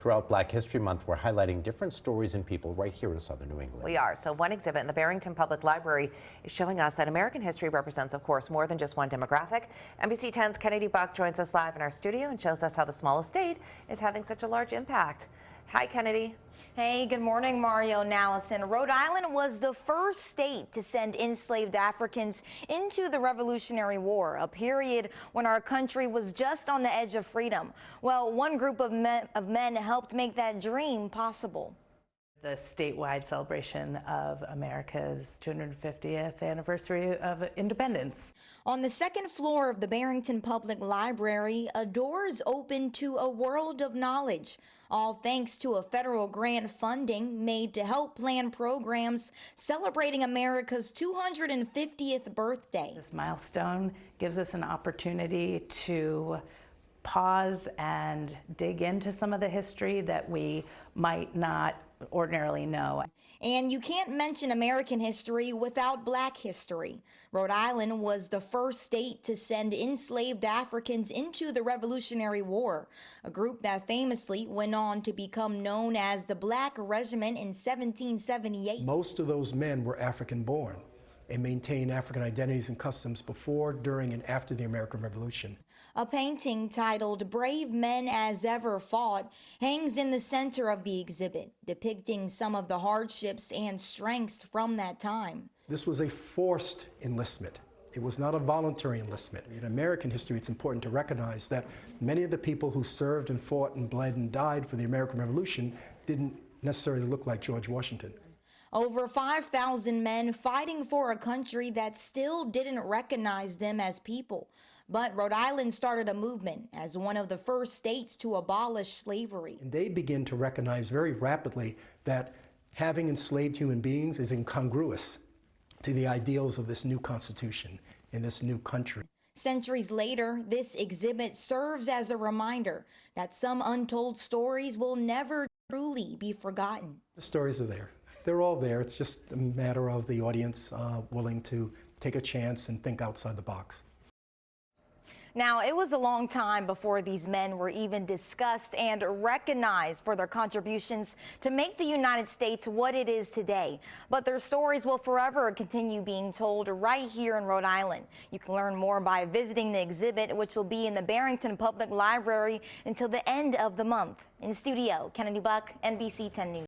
Throughout Black History Month, we're highlighting different stories and people right here in Southern New England. We are. So one exhibit in the Barrington Public Library is showing us that American history represents, of course, more than just one demographic. NBC 10's Kennedy Buck joins us live in our studio and shows us how the smallest state is having such a large impact. Hi, Kennedy. Hey, good morning, Mario and Allison. Rhode Island was the first state to send enslaved Africans into the Revolutionary War, a period when our country was just on the edge of freedom. Well, one group of men helped make that dream possible. The statewide celebration of America's 250th anniversary of independence. On the second floor of the Barrington Public Library, a door is open to a world of knowledge, all thanks to a federal grant funding made to help plan programs celebrating America's 250th birthday. This milestone gives us an opportunity to pause and dig into some of the history that we might not ordinarily know. And you can't mention American history without Black history. Rhode Island was the first state to send enslaved Africans into the Revolutionary War, a group that famously went on to become known as the Black Regiment in 1778. Most of those men were African born and maintained African identities and customs before, during, and after the American Revolution. A painting titled "Brave Men as Ever Fought" hangs in the center of the exhibit, depicting some of the hardships and strengths from that time. This was a forced enlistment. It was not a voluntary enlistment. In American history, it's important to recognize that many of the people who served and fought and bled and died for the American Revolution didn't necessarily look like George Washington. Over 5,000 men fighting for a country that still didn't recognize them as people. But Rhode Island started a movement as one of the first states to abolish slavery. And they begin to recognize very rapidly that having enslaved human beings is incongruous to the ideals of this new Constitution in this new country. Centuries later, this exhibit serves as a reminder that some untold stories will never truly be forgotten. The stories are there. They're all there. It's just a matter of the audience willing to take a chance and think outside the box. Now, it was a long time before these men were even discussed and recognized for their contributions to make the United States what it is today. But their stories will forever continue being told right here in Rhode Island. You can learn more by visiting the exhibit, which will be in the Barrington Public Library until the end of the month. In studio, Kennedy Buck, NBC 10 News.